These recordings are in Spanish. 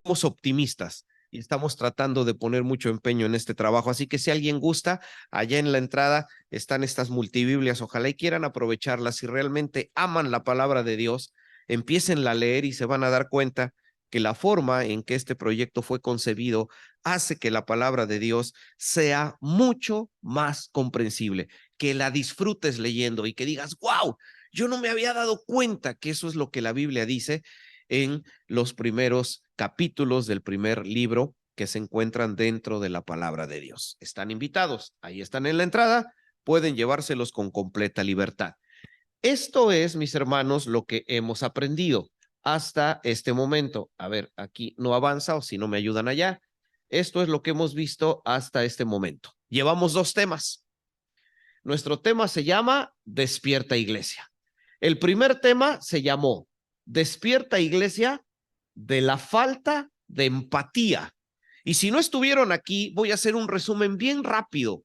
somos optimistas y estamos tratando de poner mucho empeño en este trabajo. Así que si alguien gusta, allá en la entrada están estas multibiblias. Ojalá y quieran aprovecharlas. Si realmente aman la palabra de Dios, empiecen a leer y se van a dar cuenta que la forma en que este proyecto fue concebido hace que la palabra de Dios sea mucho más comprensible, que la disfrutes leyendo y que digas, wow, yo no me había dado cuenta que eso es lo que la Biblia dice en los primeros capítulos del primer libro que se encuentran dentro de la palabra de Dios. Están invitados, ahí están en la entrada, pueden llevárselos con completa libertad. Esto es, mis hermanos, lo que hemos aprendido hasta este momento. A ver, aquí no avanza o si no me ayudan allá. Esto es lo que hemos visto hasta este momento. Llevamos 2 temas. Nuestro tema se llama Despierta Iglesia. El primer tema se llamó Despierta Iglesia de la falta de empatía. Y si no estuvieron aquí, voy a hacer un resumen bien rápido.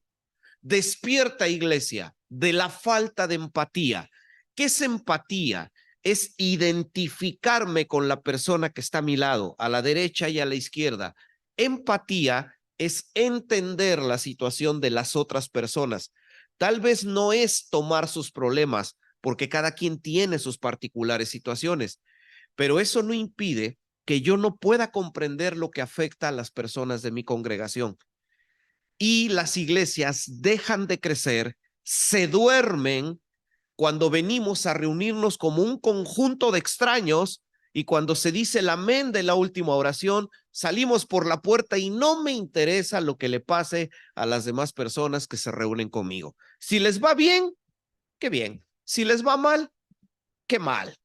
Despierta Iglesia de la falta de empatía. ¿Qué es empatía? Es identificarme con la persona que está a mi lado, a la derecha y a la izquierda. Empatía es entender la situación de las otras personas. Tal vez no es tomar sus problemas, porque cada quien tiene sus particulares situaciones, pero eso no impide que yo no pueda comprender lo que afecta a las personas de mi congregación. Y las iglesias dejan de crecer, se duermen cuando venimos a reunirnos como un conjunto de extraños y cuando se dice el amén de la última oración, salimos por la puerta y no me interesa lo que le pase a las demás personas que se reúnen conmigo. Si les va bien, qué bien. Si les va mal, qué mal.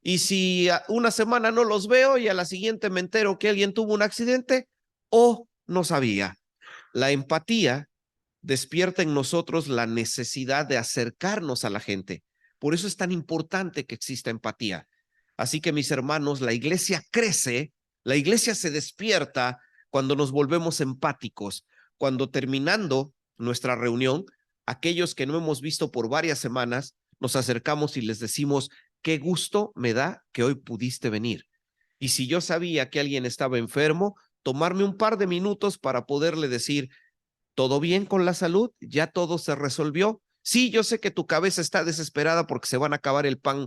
Y si una semana no los veo y a la siguiente me entero que alguien tuvo un accidente o no sabía. La empatía despierta en nosotros la necesidad de acercarnos a la gente. Por eso es tan importante que exista empatía. Así que mis hermanos, la iglesia crece, la iglesia se despierta cuando nos volvemos empáticos, cuando terminando nuestra reunión, aquellos que no hemos visto por varias semanas, nos acercamos y les decimos, qué gusto me da que hoy pudiste venir. Y si yo sabía que alguien estaba enfermo, tomarme un par de minutos para poderle decir, ¿todo bien con la salud? ¿Ya todo se resolvió? Sí, yo sé que tu cabeza está desesperada porque se van a acabar el pan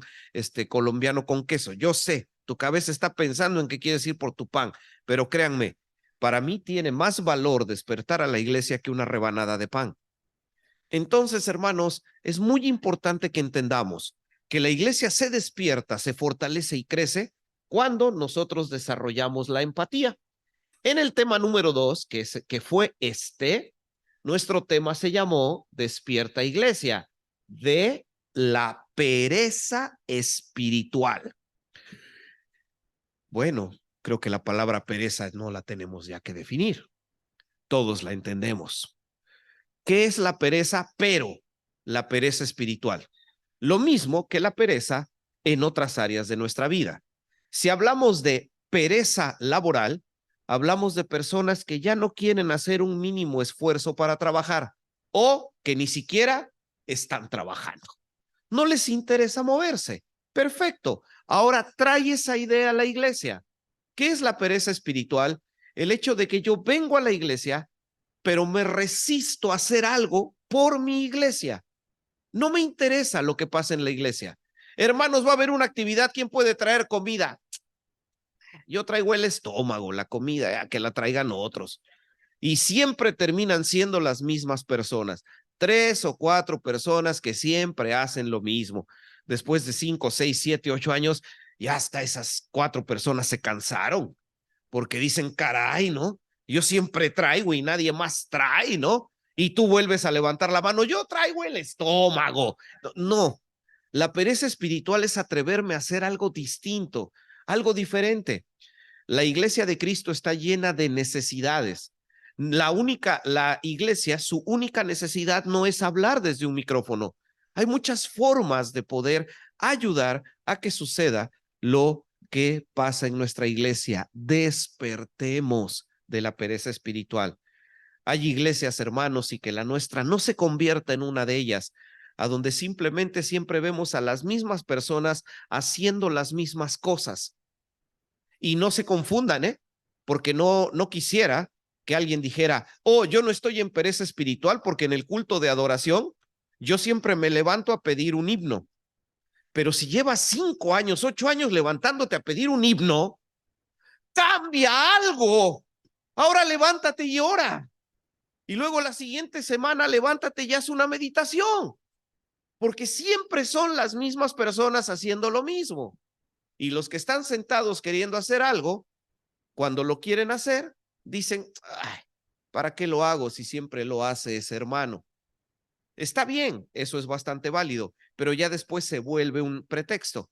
colombiano con queso. Yo sé, tu cabeza está pensando en qué quieres ir por tu pan, pero créanme, para mí tiene más valor despertar a la iglesia que una rebanada de pan. Entonces, hermanos, es muy importante que entendamos que la iglesia se despierta, se fortalece y crece cuando nosotros desarrollamos la empatía. En el tema número 2, que fue nuestro tema se llamó Despierta Iglesia, de la pereza espiritual. Bueno, creo que la palabra pereza no la tenemos ya que definir. Todos la entendemos. ¿Qué es la pereza? Pero la pereza espiritual. Lo mismo que la pereza en otras áreas de nuestra vida. Si hablamos de pereza laboral, hablamos de personas que ya no quieren hacer un mínimo esfuerzo para trabajar o que ni siquiera están trabajando. No les interesa moverse. Perfecto. Ahora trae esa idea a la iglesia. ¿Qué es la pereza espiritual? El hecho de que yo vengo a la iglesia, pero me resisto a hacer algo por mi iglesia. No me interesa lo que pasa en la iglesia. Hermanos, va a haber una actividad. ¿Quién puede traer comida? Yo traigo el estómago, la comida, que la traigan otros. Y siempre terminan siendo las mismas personas. 3 o 4 personas que siempre hacen lo mismo. Después de 5, 6, 7, 8 años, ya hasta esas 4 personas se cansaron. Porque dicen, caray, ¿no? Yo siempre traigo y nadie más trae, ¿no? Y tú vuelves a levantar la mano, yo traigo el estómago. No, la pereza espiritual es atreverme a hacer algo distinto, algo diferente. La iglesia de Cristo está llena de necesidades. La iglesia, su única necesidad no es hablar desde un micrófono. Hay muchas formas de poder ayudar a que suceda lo que pasa en nuestra iglesia. Despertemos de la pereza espiritual. Hay iglesias, hermanos, y que la nuestra no se convierta en una de ellas, a donde simplemente siempre vemos a las mismas personas haciendo las mismas cosas. Y no se confundan, ¿eh? porque no quisiera que alguien dijera, oh, yo no estoy en pereza espiritual porque en el culto de adoración yo siempre me levanto a pedir un himno. Pero si llevas 5 años, 8 años levantándote a pedir un himno, cambia algo. Ahora levántate y ora. Y luego la siguiente semana levántate y haz una meditación. Porque siempre son las mismas personas haciendo lo mismo. Y los que están sentados queriendo hacer algo, cuando lo quieren hacer, dicen, ay, ¿para qué lo hago si siempre lo hace ese hermano? Está bien, eso es bastante válido, pero ya después se vuelve un pretexto.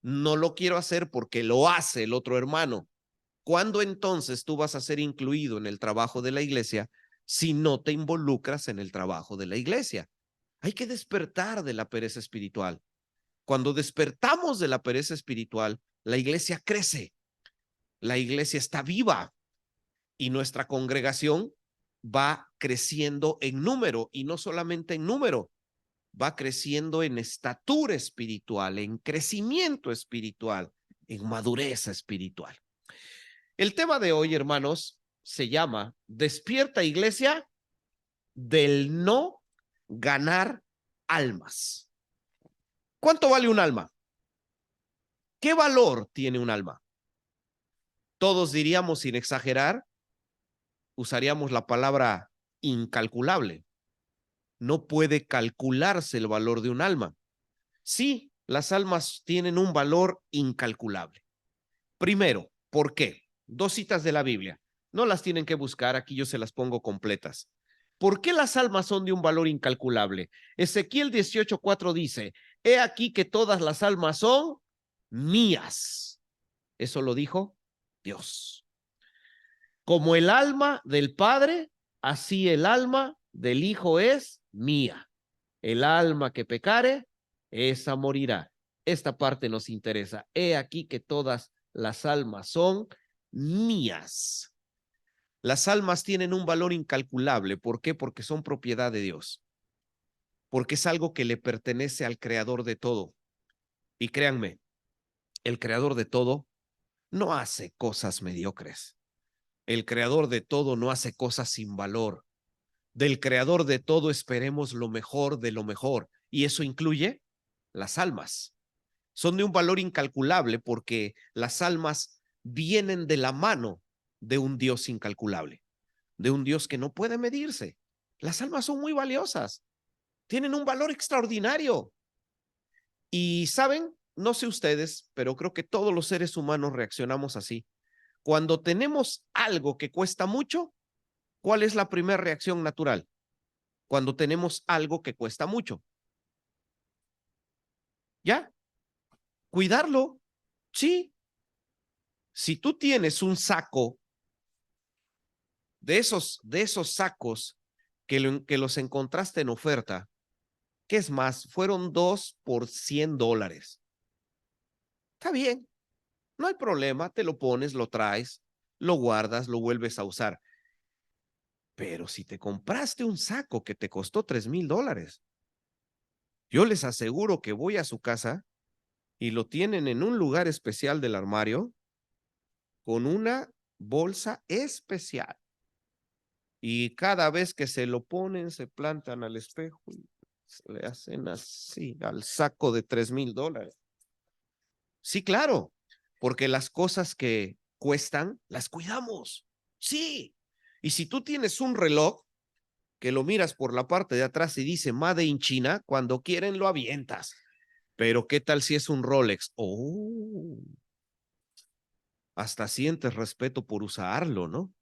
No lo quiero hacer porque lo hace el otro hermano. ¿Cuándo entonces tú vas a ser incluido en el trabajo de la iglesia si no te involucras en el trabajo de la iglesia? Hay que despertar de la pereza espiritual. Cuando despertamos de la pereza espiritual, la iglesia crece, la iglesia está viva y nuestra congregación va creciendo en número y no solamente en número, va creciendo en estatura espiritual, en crecimiento espiritual, en madurez espiritual. El tema de hoy, hermanos, se llama Despierta Iglesia del no ganar almas. ¿Cuánto vale un alma? ¿Qué valor tiene un alma? Todos diríamos, sin exagerar, usaríamos la palabra incalculable. No puede calcularse el valor de un alma. Sí, las almas tienen un valor incalculable. Primero, ¿por qué? 2 citas de la Biblia. No las tienen que buscar, aquí yo se las pongo completas. ¿Por qué las almas son de un valor incalculable? Ezequiel 18:4 dice, he aquí que todas las almas son mías. Eso lo dijo Dios. Como el alma del Padre, así el alma del Hijo es mía. El alma que pecare, esa morirá. Esta parte nos interesa. He aquí que todas las almas son mías. Las almas tienen un valor incalculable. ¿Por qué? Porque son propiedad de Dios. Porque es algo que le pertenece al creador de todo. Y créanme, el creador de todo no hace cosas mediocres. El creador de todo no hace cosas sin valor. Del creador de todo esperemos lo mejor de lo mejor. Y eso incluye las almas. Son de un valor incalculable porque las almas vienen de la mano de un Dios incalculable, de un Dios que no puede medirse. Las almas son muy valiosas, tienen un valor extraordinario. Y saben, no sé ustedes, pero creo que todos los seres humanos reaccionamos así. Cuando tenemos algo que cuesta mucho, ¿cuál es la primera reacción natural? Cuando tenemos algo que cuesta mucho. ¿Ya? Cuidarlo. Sí. Si tú tienes un saco de esos sacos que los encontraste en oferta, ¿qué es más? Fueron 2 por $100. Está bien, no hay problema, te lo pones, lo traes, lo guardas, lo vuelves a usar. Pero si te compraste un saco que te costó $3,000, yo les aseguro que voy a su casa y lo tienen en un lugar especial del armario con una bolsa especial. Y cada vez que se lo ponen, se plantan al espejo y le hacen así al saco de $3,000. Sí, claro, porque las cosas que cuestan, las cuidamos. Sí. Y si tú tienes un reloj que lo miras por la parte de atrás y dice Made in China, cuando quieren lo avientas. Pero ¿qué tal si es un Rolex? Oh, hasta sientes respeto por usarlo, ¿no?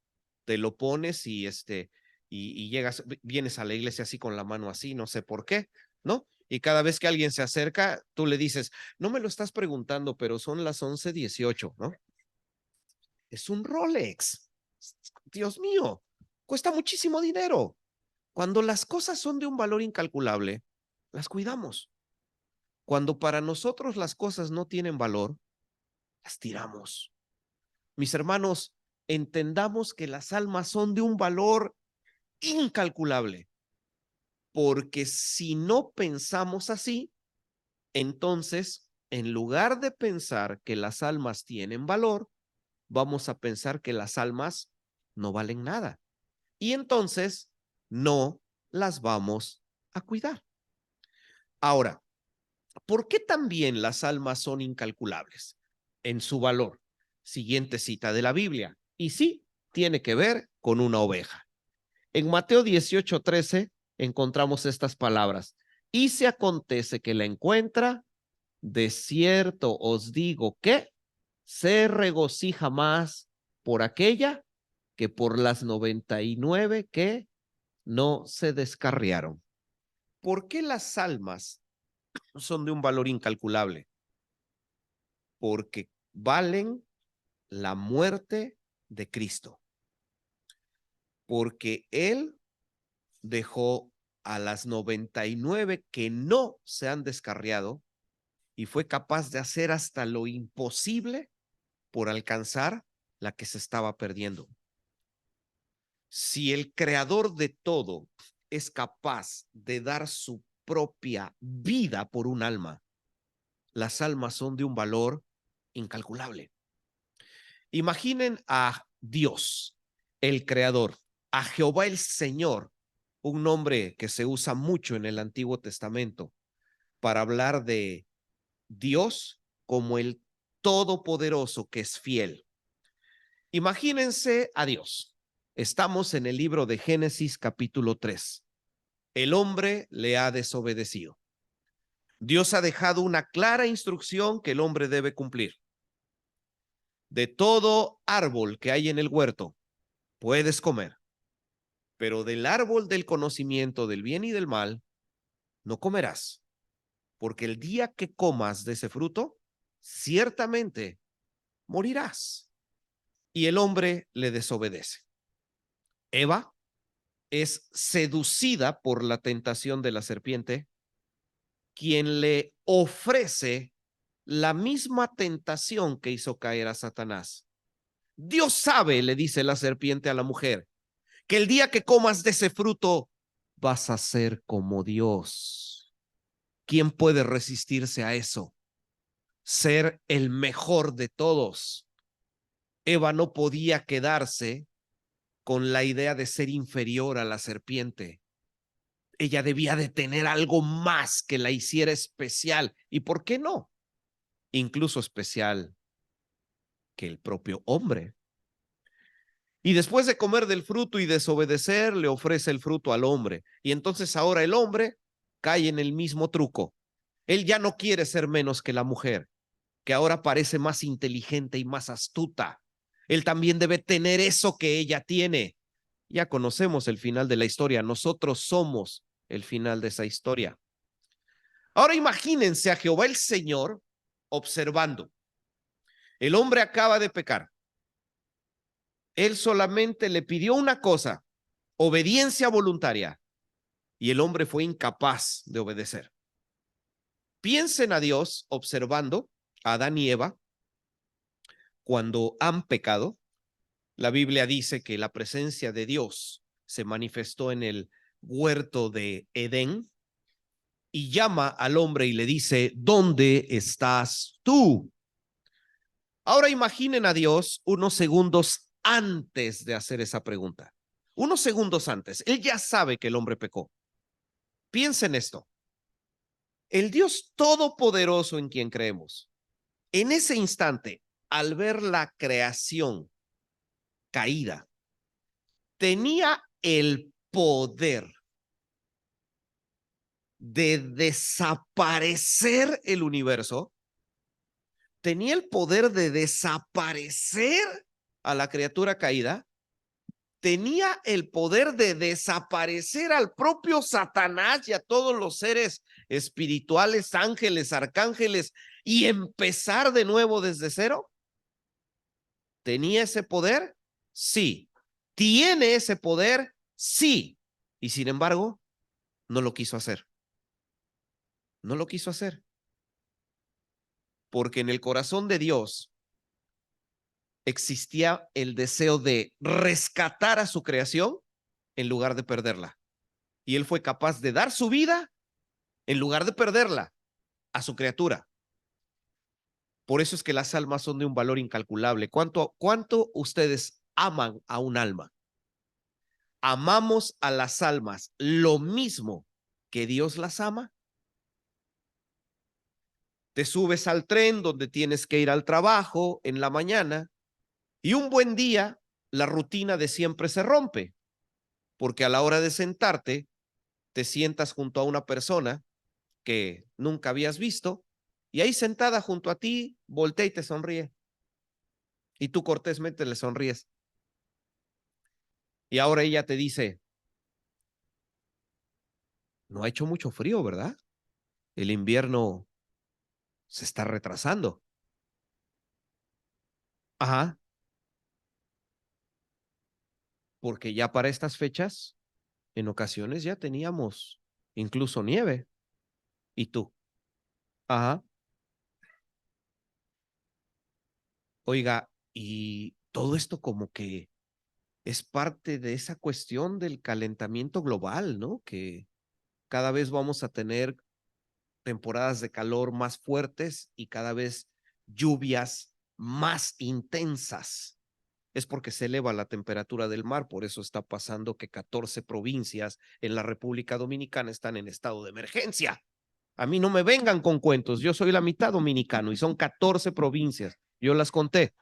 Te lo pones y llegas, vienes a la iglesia así con la mano así, no sé por qué, ¿no? Y cada vez que alguien se acerca, tú le dices, no me lo estás preguntando, pero son las 11:18, ¿no? Es un Rolex. Dios mío, cuesta muchísimo dinero. Cuando las cosas son de un valor incalculable, las cuidamos. Cuando para nosotros las cosas no tienen valor, las tiramos. Mis hermanos, entendamos que las almas son de un valor incalculable, porque si no pensamos así, entonces, en lugar de pensar que las almas tienen valor, vamos a pensar que las almas no valen nada. Y entonces no las vamos a cuidar. Ahora, ¿por qué también las almas son incalculables en su valor? Siguiente cita de la Biblia. Y sí, tiene que ver con una oveja. En Mateo 18:13 encontramos estas palabras. Y si acontece que la encuentra, de cierto os digo que se regocija más por aquella que por las 99 que no se descarriaron. ¿Por qué las almas son de un valor incalculable? Porque valen la muerte de Cristo. Porque Él dejó a las 99 que no se han descarriado y fue capaz de hacer hasta lo imposible por alcanzar la que se estaba perdiendo. Si el creador de todo es capaz de dar su propia vida por un alma, las almas son de un valor incalculable. Imaginen a Dios, el creador, a Jehová el Señor, un nombre que se usa mucho en el Antiguo Testamento para hablar de Dios como el Todopoderoso que es fiel. Imagínense a Dios. Estamos en el libro de Génesis capítulo 3. El hombre le ha desobedecido. Dios ha dejado una clara instrucción que el hombre debe cumplir. De todo árbol que hay en el huerto puedes comer, pero del árbol del conocimiento del bien y del mal no comerás, porque el día que comas de ese fruto, ciertamente morirás. Y el hombre le desobedece. Eva es seducida por la tentación de la serpiente, quien le ofrece la misma tentación que hizo caer a Satanás. Dios sabe, le dice la serpiente a la mujer, que el día que comas de ese fruto vas a ser como Dios. ¿Quién puede resistirse a eso? Ser el mejor de todos. Eva no podía quedarse con la idea de ser inferior a la serpiente. Ella debía de tener algo más que la hiciera especial. ¿Y por qué no? Incluso especial que el propio hombre. Y después de comer del fruto y desobedecer, le ofrece el fruto al hombre. Y entonces ahora el hombre cae en el mismo truco. Él ya no quiere ser menos que la mujer, que ahora parece más inteligente y más astuta. Él también debe tener eso que ella tiene. Ya conocemos el final de la historia. Nosotros somos el final de esa historia. Ahora imagínense a Jehová el Señor observando. El hombre acaba de pecar. Él solamente le pidió una cosa, obediencia voluntaria, y el hombre fue incapaz de obedecer. Piensen a Dios observando a Adán y Eva cuando han pecado. La Biblia dice que la presencia de Dios se manifestó en el huerto de Edén y llama al hombre y le dice, ¿dónde estás tú? Ahora imaginen a Dios unos segundos antes de hacer esa pregunta. Unos segundos antes. Él ya sabe que el hombre pecó. Piensen esto. El Dios todopoderoso en quien creemos, en ese instante, al ver la creación caída, tenía el poder de desaparecer el universo, tenía el poder de desaparecer a la criatura caída, tenía el poder de desaparecer al propio Satanás y a todos los seres espirituales, ángeles, arcángeles, y empezar de nuevo desde cero. ¿Tenía ese poder? Sí. ¿Tiene ese poder? Sí. Y sin embargo, no lo quiso hacer. No lo quiso hacer. Porque en el corazón de Dios existía el deseo de rescatar a su creación en lugar de perderla. Y él fue capaz de dar su vida en lugar de perderla a su criatura. Por eso es que las almas son de un valor incalculable. ¿Cuánto ustedes aman a un alma? ¿Amamos a las almas lo mismo que Dios las ama? Te subes al tren donde tienes que ir al trabajo en la mañana y un buen día la rutina de siempre se rompe, porque a la hora de sentarte te sientas junto a una persona que nunca habías visto y ahí sentada junto a ti voltea y te sonríe y tú cortésmente le sonríes. Y ahora ella te dice, no ha hecho mucho frío, ¿verdad? El invierno se está retrasando. Ajá, porque ya para estas fechas, en ocasiones ya teníamos incluso nieve. ¿Y tú? Ajá. Oiga, y todo esto como que es parte de esa cuestión del calentamiento global, ¿no? Que cada vez vamos a tener temporadas de calor más fuertes y cada vez lluvias más intensas. Es porque se eleva la temperatura del mar, por eso está pasando que 14 provincias en la República Dominicana están en estado de emergencia. A mí no me vengan con cuentos, yo soy la mitad dominicano y son 14 provincias, yo las conté.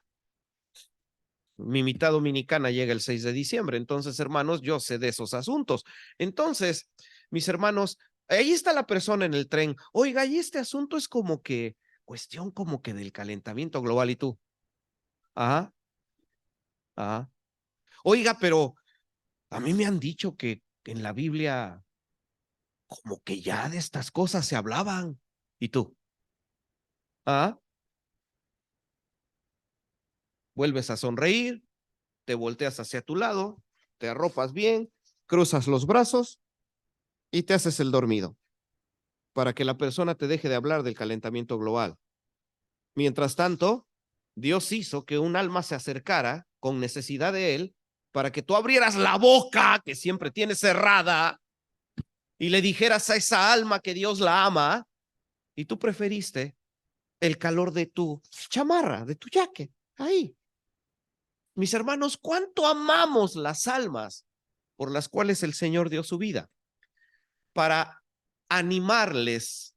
Mi mitad dominicana llega el 6 de diciembre, entonces, hermanos, yo sé de esos asuntos. Entonces, mis hermanos, ahí está la persona en el tren. Oiga, y este asunto es como que cuestión como que del calentamiento global y tú. Ajá, ajá. Oiga, pero a mí me han dicho que en la Biblia como que ya de estas cosas se hablaban. ¿Y tú? Ah, vuelves a sonreír, te volteas hacia tu lado, te arropas bien, cruzas los brazos y te haces el dormido para que la persona te deje de hablar del calentamiento global. Mientras tanto, Dios hizo que un alma se acercara con necesidad de él para que tú abrieras la boca que siempre tienes cerrada y le dijeras a esa alma que Dios la ama y tú preferiste el calor de tu chamarra, de tu jaque. Ahí. Mis hermanos, ¿cuánto amamos las almas por las cuales el Señor dio su vida? Para animarles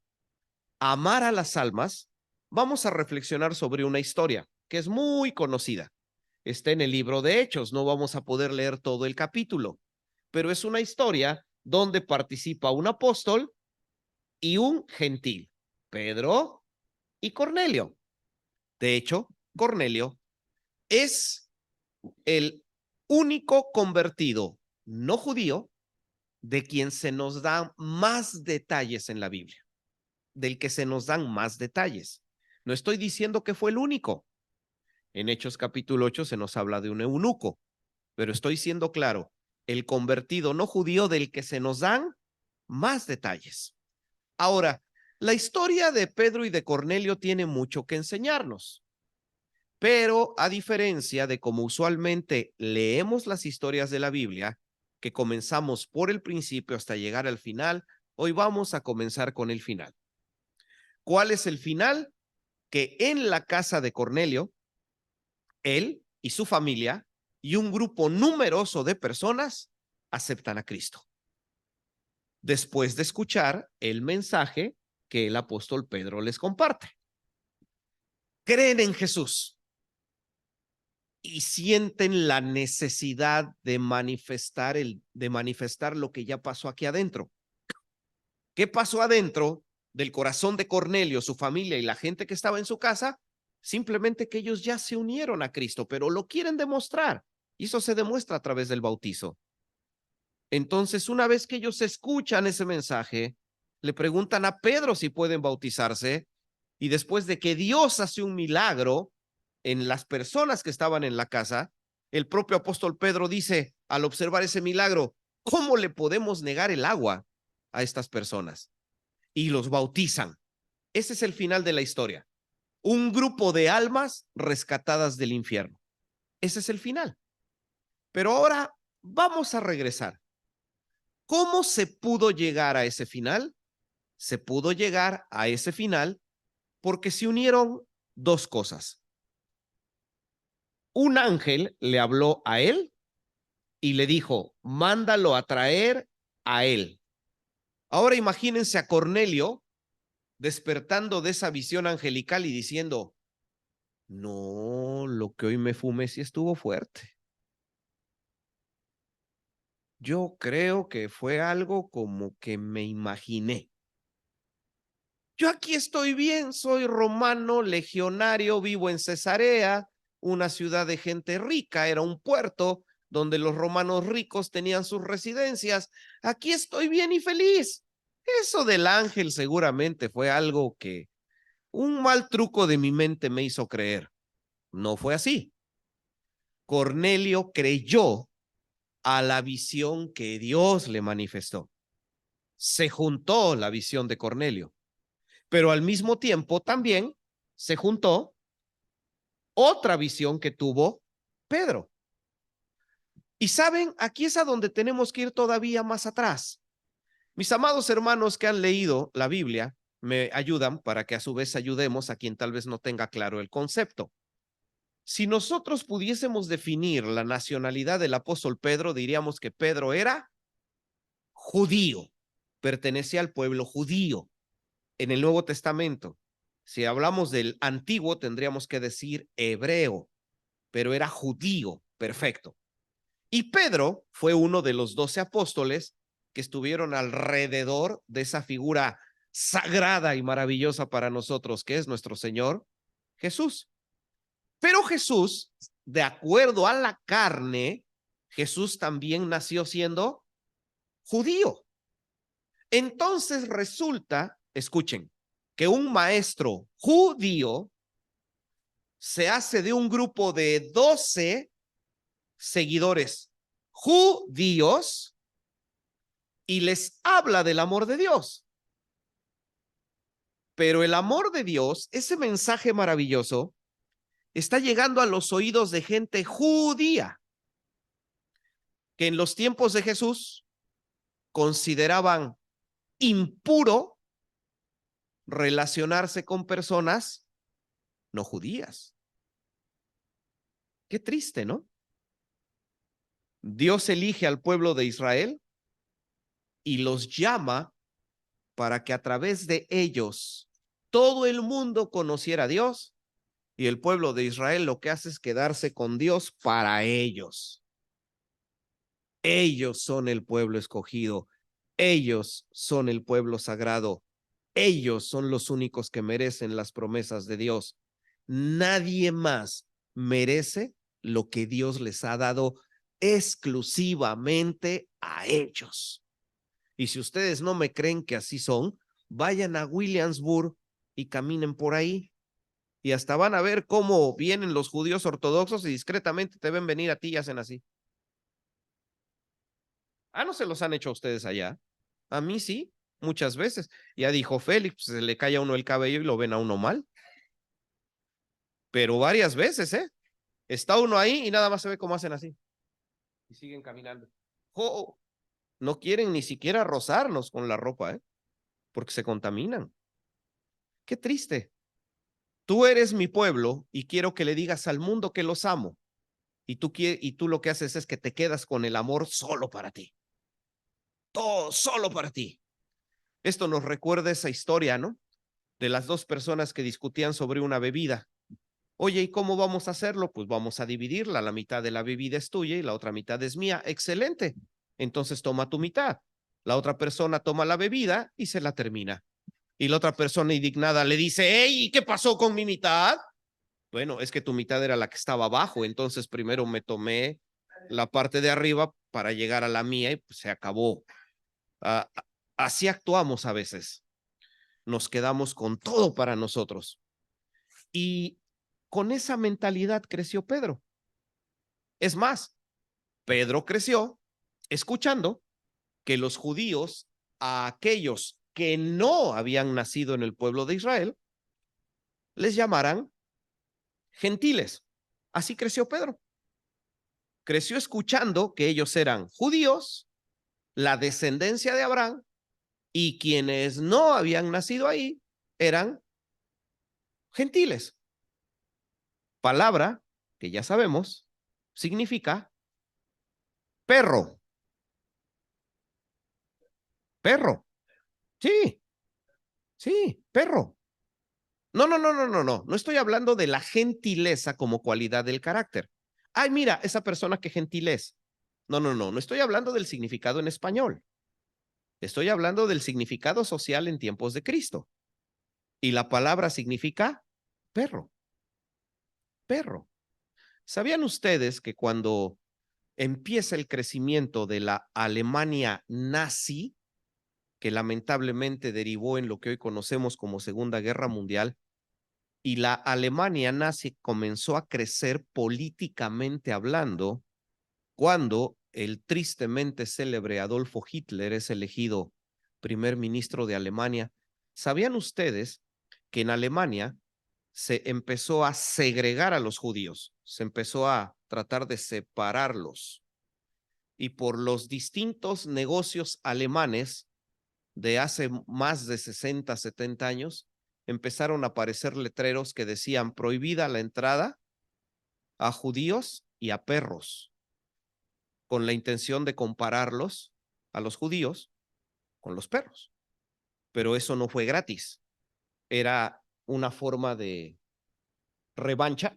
a amar a las almas, vamos a reflexionar sobre una historia que es muy conocida. Está en el libro de Hechos, no vamos a poder leer todo el capítulo, pero es una historia donde participa un apóstol y un gentil, Pedro y Cornelio. De hecho, Cornelio es el único convertido no judío de quien se nos dan más detalles en la Biblia, del que se nos dan más detalles. No estoy diciendo que fue el único. En Hechos capítulo 8 se nos habla de un eunuco, pero estoy siendo claro, el convertido no judío del que se nos dan más detalles. Ahora, la historia de Pedro y de Cornelio tiene mucho que enseñarnos. Pero a diferencia de como usualmente leemos las historias de la Biblia, que comenzamos por el principio hasta llegar al final, hoy vamos a comenzar con el final. ¿Cuál es el final? Que en la casa de Cornelio, él y su familia y un grupo numeroso de personas aceptan a Cristo. Después de escuchar el mensaje que el apóstol Pedro les comparte. Creen en Jesús y sienten la necesidad de manifestar lo que ya pasó aquí adentro. ¿Qué pasó adentro del corazón de Cornelio, su familia y la gente que estaba en su casa? Simplemente que ellos ya se unieron a Cristo, pero lo quieren demostrar. Y eso se demuestra a través del bautizo. Entonces, una vez que ellos escuchan ese mensaje, le preguntan a Pedro si pueden bautizarse. Y después de que Dios hace un milagro en las personas que estaban en la casa, el propio apóstol Pedro dice, al observar ese milagro, ¿cómo le podemos negar el agua a estas personas? Y los bautizan. Ese es el final de la historia. Un grupo de almas rescatadas del infierno. Ese es el final. Pero ahora vamos a regresar. ¿Cómo se pudo llegar a ese final? Se pudo llegar a ese final porque se unieron dos cosas. Un ángel le habló a él y le dijo, mándalo a traer a él. Ahora imagínense a Cornelio despertando de esa visión angelical y diciendo, no, lo que hoy me fumé sí estuvo fuerte. Yo creo que fue algo como que me imaginé. Yo aquí estoy bien, soy romano, legionario, vivo en Cesarea, una ciudad de gente rica, era un puerto donde los romanos ricos tenían sus residencias. Aquí estoy bien y feliz. Eso del ángel seguramente fue algo que un mal truco de mi mente me hizo creer. No fue así. Cornelio creyó a la visión que Dios le manifestó. Se juntó la visión de Cornelio, pero al mismo tiempo también se juntó otra visión que tuvo Pedro. Y saben, aquí es a donde tenemos que ir todavía más atrás. Mis amados hermanos que han leído la Biblia me ayudan para que a su vez ayudemos a quien tal vez no tenga claro el concepto. Si nosotros pudiésemos definir la nacionalidad del apóstol Pedro, diríamos que Pedro era judío, pertenecía al pueblo judío. En el Nuevo Testamento, si hablamos del antiguo, tendríamos que decir hebreo, pero era judío, perfecto. Y Pedro fue uno de los 12 apóstoles que estuvieron alrededor de esa figura sagrada y maravillosa para nosotros, que es nuestro Señor Jesús. Pero Jesús, de acuerdo a la carne, Jesús también nació siendo judío. Entonces resulta, escuchen, que un maestro judío se hace de un grupo de 12 seguidores judíos y les habla del amor de Dios. Pero el amor de Dios, ese mensaje maravilloso, está llegando a los oídos de gente judía que en los tiempos de Jesús consideraban impuro relacionarse con personas no judías. Qué triste, ¿no? Dios elige al pueblo de Israel y los llama para que a través de ellos todo el mundo conociera a Dios, y el pueblo de Israel lo que hace es quedarse con Dios para ellos. Ellos son el pueblo escogido, ellos son el pueblo sagrado, ellos son los únicos que merecen las promesas de Dios. Nadie más merece lo que Dios les ha dado exclusivamente a ellos. Y si ustedes no me creen que así son, vayan a Williamsburg y caminen por ahí. Y hasta van a ver cómo vienen los judíos ortodoxos y discretamente te ven venir a ti y hacen así. Ah, ¿no se los han hecho a ustedes allá? A mí sí, muchas veces. Ya dijo Félix, se le cae a uno el cabello y lo ven a uno mal. Pero varias veces, ¿eh? Está uno ahí y nada más se ve cómo hacen así. Y siguen caminando. ¡Oh! No quieren ni siquiera rozarnos con la ropa, ¿eh? Porque se contaminan. Qué triste. Tú eres mi pueblo y quiero que le digas al mundo que los amo. Y tú lo que haces es que te quedas con el amor solo para ti. Todo solo para ti. Esto nos recuerda esa historia, ¿no? De las dos personas que discutían sobre una bebida. Oye, ¿y cómo vamos a hacerlo? Pues vamos a dividirla. La mitad de la bebida es tuya y la otra mitad es mía. Excelente. Entonces toma tu mitad. La otra persona toma la bebida y se la termina. Y la otra persona indignada le dice, hey, ¿y qué pasó con mi mitad? Bueno, es que tu mitad era la que estaba abajo, entonces primero me tomé la parte de arriba para llegar a la mía y pues se acabó. Ah, así actuamos a veces. Nos quedamos con todo para nosotros. Y con esa mentalidad creció Pedro. Es más, Pedro creció escuchando que los judíos, a aquellos que no habían nacido en el pueblo de Israel, les llamaran gentiles. Así creció Pedro. Creció escuchando que ellos eran judíos, la descendencia de Abraham, y quienes no habían nacido ahí eran gentiles. Palabra que ya sabemos significa perro. Perro. Sí, sí, perro. No, no, no, no, no, no. No estoy hablando de la gentileza como cualidad del carácter. Ay, mira, esa persona que gentil es. No, no, no. No estoy hablando del significado en español. Estoy hablando del significado social en tiempos de Cristo. Y la palabra significa perro, perro. ¿Sabían ustedes que cuando empieza el crecimiento de la Alemania nazi, que lamentablemente derivó en lo que hoy conocemos como Segunda Guerra Mundial, y la Alemania nazi comenzó a crecer políticamente hablando cuando el tristemente célebre Adolfo Hitler es elegido primer ministro de Alemania? ¿Sabían ustedes que en Alemania se empezó a segregar a los judíos? Se empezó a tratar de separarlos. Y por los distintos negocios alemanes de hace más de 60, 70 años, empezaron a aparecer letreros que decían prohibida la entrada a judíos y a perros, con la intención de compararlos a los judíos con los perros. Pero eso no fue gratis. Era una forma de revancha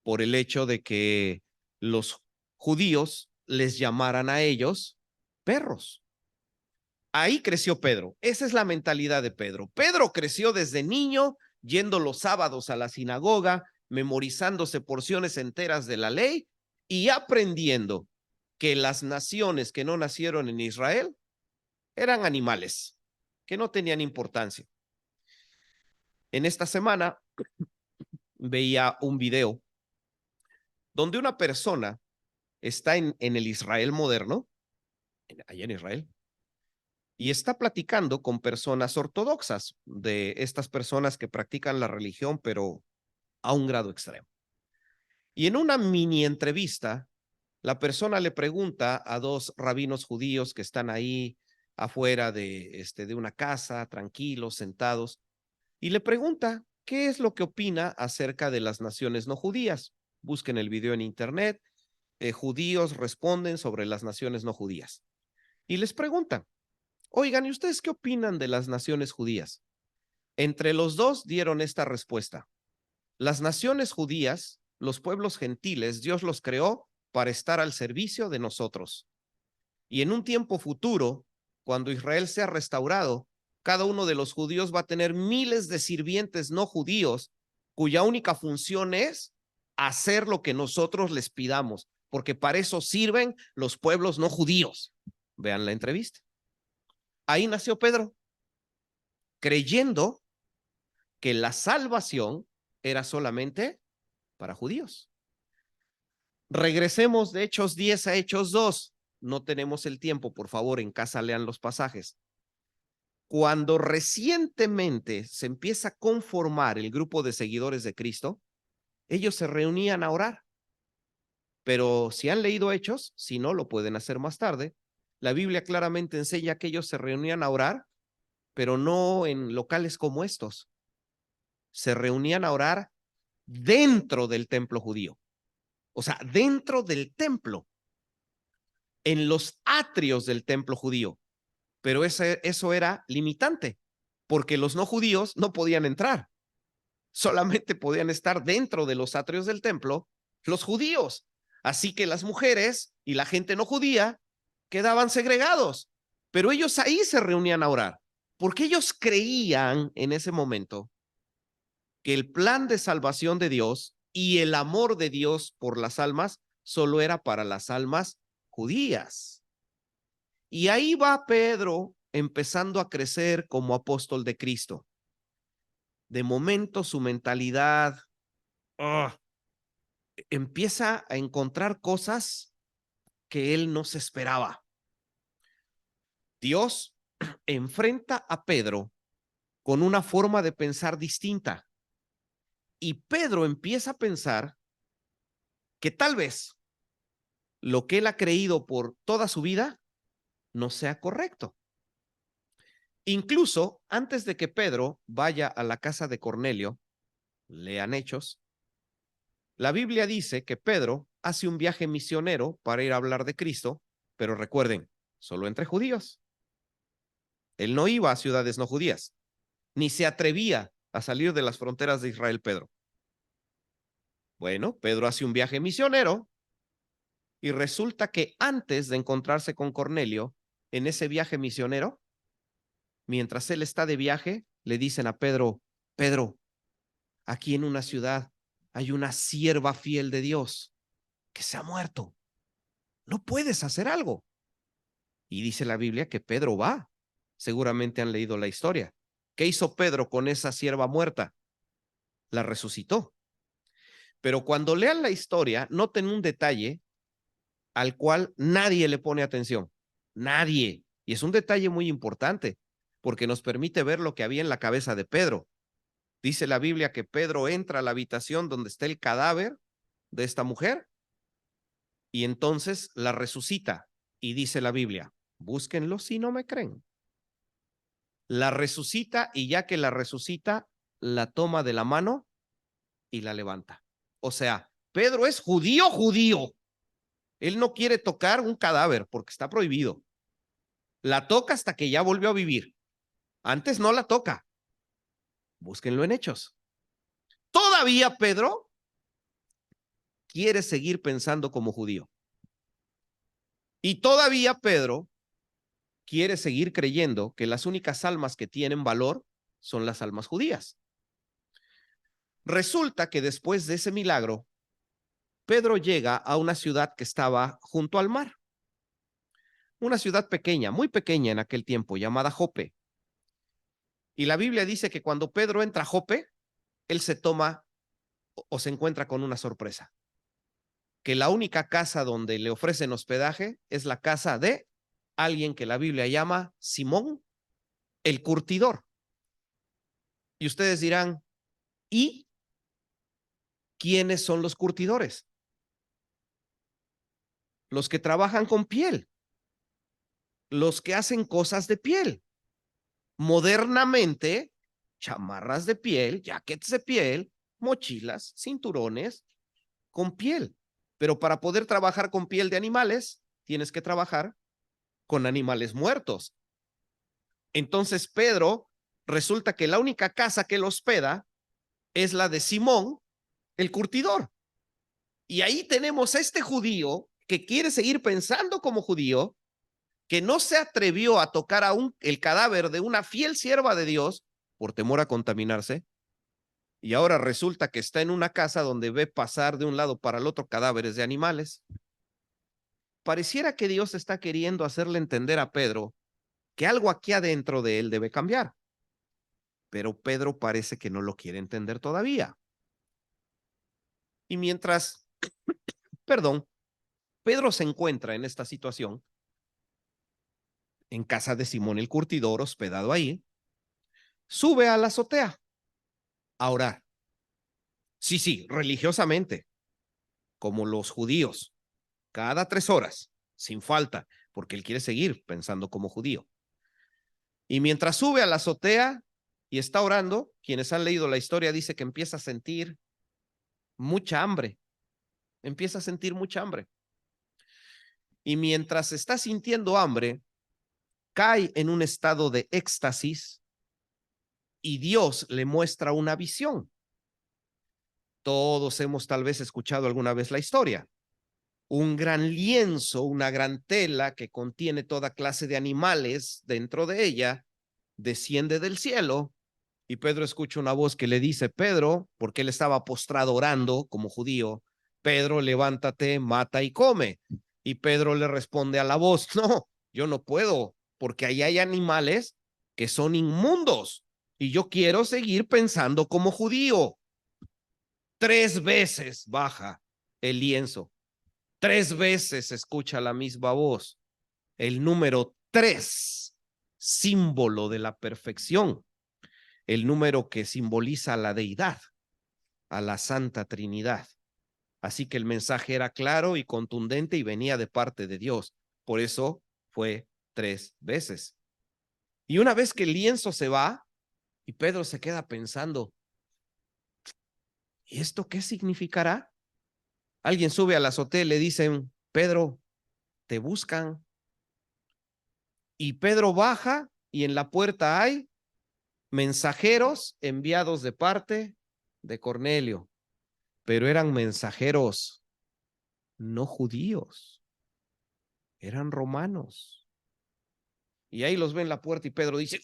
por el hecho de que los judíos les llamaran a ellos perros. Ahí creció Pedro. Esa es la mentalidad de Pedro. Pedro creció desde niño yendo los sábados a la sinagoga, memorizándose porciones enteras de la ley y aprendiendo que las naciones que no nacieron en Israel eran animales, que no tenían importancia. En esta semana veía un video donde una persona está en el Israel moderno, allá en Israel, y está platicando con personas ortodoxas, de estas personas que practican la religión, pero a un grado extremo. Y en una mini entrevista, la persona le pregunta a dos rabinos judíos que están ahí afuera de una casa, tranquilos, sentados, y le pregunta qué es lo que opina acerca de las naciones no judías. Busquen el video en internet, judíos responden sobre las naciones no judías. Y les preguntan, oigan, ¿y ustedes qué opinan de las naciones judías? Entre los dos dieron esta respuesta. Las naciones judías, los pueblos gentiles, Dios los creó para estar al servicio de nosotros. Y en un tiempo futuro, cuando Israel sea restaurado, cada uno de los judíos va a tener miles de sirvientes no judíos cuya única función es hacer lo que nosotros les pidamos, porque para eso sirven los pueblos no judíos. Vean la entrevista. Ahí nació Pedro, creyendo que la salvación era solamente para judíos. Regresemos de Hechos 10 a Hechos 2. No tenemos el tiempo, por favor, en casa lean los pasajes. Cuando recientemente se empieza a conformar el grupo de seguidores de Cristo, ellos se reunían a orar. Pero si han leído Hechos, si no, lo pueden hacer más tarde. La Biblia claramente enseña que ellos se reunían a orar, pero no en locales como estos. Se reunían a orar dentro del templo judío. O sea, dentro del templo, en los atrios del templo judío. Pero eso era limitante, porque los no judíos no podían entrar. Solamente podían estar dentro de los atrios del templo los judíos. Así que las mujeres y la gente no judía quedaban segregados. Pero ellos ahí se reunían a orar, porque ellos creían en ese momento que el plan de salvación de Dios y el amor de Dios por las almas solo era para las almas judías. Y ahí va Pedro empezando a crecer como apóstol de Cristo. De momento su mentalidad empieza a encontrar cosas que él no se esperaba. Dios enfrenta a Pedro con una forma de pensar distinta. Y Pedro empieza a pensar que tal vez lo que él ha creído por toda su vida no sea correcto. Incluso antes de que Pedro vaya a la casa de Cornelio, lean Hechos, La Biblia dice que Pedro hace un viaje misionero para ir a hablar de Cristo, pero recuerden, solo entre judíos. Él no iba a ciudades no judías, ni se atrevía a salir de las fronteras de Israel, Pedro. Bueno, Pedro hace un viaje misionero y resulta que antes de encontrarse con Cornelio, en ese viaje misionero, mientras él está de viaje, le dicen a Pedro, Pedro, aquí en una ciudad hay una sierva fiel de Dios que se ha muerto. ¿No puedes hacer algo? Y dice la Biblia que Pedro va. Seguramente han leído la historia. ¿Qué hizo Pedro con esa sierva muerta? La resucitó. Pero cuando lean la historia, noten un detalle al cual nadie le pone atención. Nadie. Y es un detalle muy importante, porque nos permite ver lo que había en la cabeza de Pedro. Dice la Biblia que Pedro entra a la habitación donde está el cadáver de esta mujer y entonces la resucita. Y dice la Biblia, búsquenlo si no me creen. La resucita y ya que la resucita, la toma de la mano y la levanta. O sea, Pedro es judío, judío. Él no quiere tocar un cadáver porque está prohibido. La toca hasta que ya volvió a vivir. Antes no la toca. Búsquenlo en Hechos. Todavía Pedro quiere seguir pensando como judío. Y todavía Pedro quiere seguir creyendo que las únicas almas que tienen valor son las almas judías. Resulta que después de ese milagro, Pedro llega a una ciudad que estaba junto al mar. Una ciudad pequeña, muy pequeña en aquel tiempo, llamada Jope. Y la Biblia dice que cuando Pedro entra a Jope, él se toma o se encuentra con una sorpresa. Que la única casa donde le ofrecen hospedaje es la casa de alguien que la Biblia llama Simón el curtidor. Y ustedes dirán, ¿y quiénes son los curtidores? Los que trabajan con piel, los que hacen cosas de piel. Modernamente, chamarras de piel, jackets de piel, mochilas, cinturones con piel. Pero para poder trabajar con piel de animales, tienes que trabajar con animales muertos. Entonces Pedro, resulta que la única casa que lo hospeda es la de Simón, el curtidor. Y ahí tenemos a este judío que quiere seguir pensando como judío, que no se atrevió a tocar el cadáver de una fiel sierva de Dios por temor a contaminarse, y ahora resulta que está en una casa donde ve pasar de un lado para el otro cadáveres de animales. Pareciera que Dios está queriendo hacerle entender a Pedro que algo aquí adentro de él debe cambiar, pero Pedro parece que no lo quiere entender todavía. Y mientras, perdón, Pedro se encuentra en esta situación, en casa de Simón el curtidor, hospedado ahí, sube a la azotea a orar. Sí, sí, religiosamente, como los judíos, cada 3 horas, sin falta, porque él quiere seguir pensando como judío. Y mientras sube a la azotea y está orando, quienes han leído la historia dice que empieza a sentir mucha hambre, empieza a sentir mucha hambre. Y mientras está sintiendo hambre, cae en un estado de éxtasis y Dios le muestra una visión. Todos hemos tal vez escuchado alguna vez la historia. Un gran lienzo, una gran tela que contiene toda clase de animales dentro de ella, desciende del cielo y Pedro escucha una voz que le dice, Pedro, porque él estaba postrado orando como judío, Pedro, levántate, mata y come. Y Pedro le responde a la voz, no, yo no puedo, porque ahí hay animales que son inmundos y yo quiero seguir pensando como judío. 3 veces baja el lienzo. 3 veces escucha la misma voz. El número 3, símbolo de la perfección. El número que simboliza a la deidad, a la Santa Trinidad. Así que el mensaje era claro y contundente y venía de parte de Dios. Por eso fue 3 veces. Y una vez que el lienzo se va y Pedro se queda pensando, ¿y esto qué significará? Alguien sube a la azotea y le dicen, Pedro, te buscan. Y Pedro baja y en la puerta hay mensajeros enviados de parte de Cornelio, pero eran mensajeros no judíos, eran romanos. Y ahí los ve en la puerta y Pedro dice,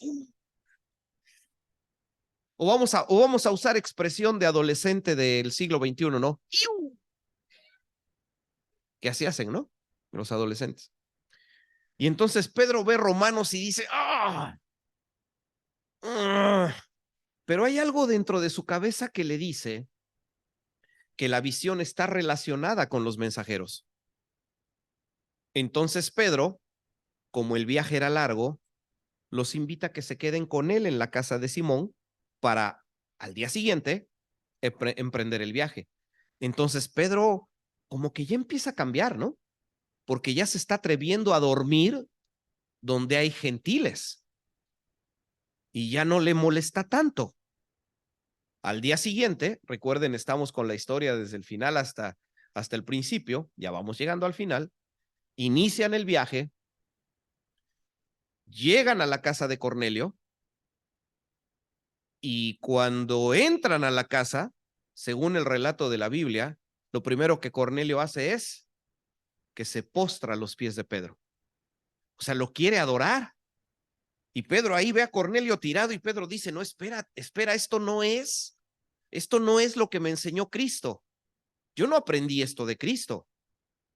o vamos a usar expresión de adolescente del siglo XXI, ¿no? Que así hacen, ¿no? Los adolescentes. Y entonces Pedro ve romanos y dice, ¡ah! Pero hay algo dentro de su cabeza que le dice que la visión está relacionada con los mensajeros. Entonces Pedro, como el viaje era largo, los invita a que se queden con él en la casa de Simón para al día siguiente emprender el viaje. Entonces Pedro como que ya empieza a cambiar, ¿no? Porque ya se está atreviendo a dormir donde hay gentiles y ya no le molesta tanto. Al día siguiente, recuerden, estamos con la historia desde el final hasta el principio, ya vamos llegando al final, inician el viaje, llegan a la casa de Cornelio y cuando entran a la casa, según el relato de la Biblia, lo primero que Cornelio hace es que se postra a los pies de Pedro. O sea, lo quiere adorar. Y Pedro ahí ve a Cornelio tirado y Pedro dice, no, espera, esto no es lo que me enseñó Cristo. Yo no aprendí esto de Cristo.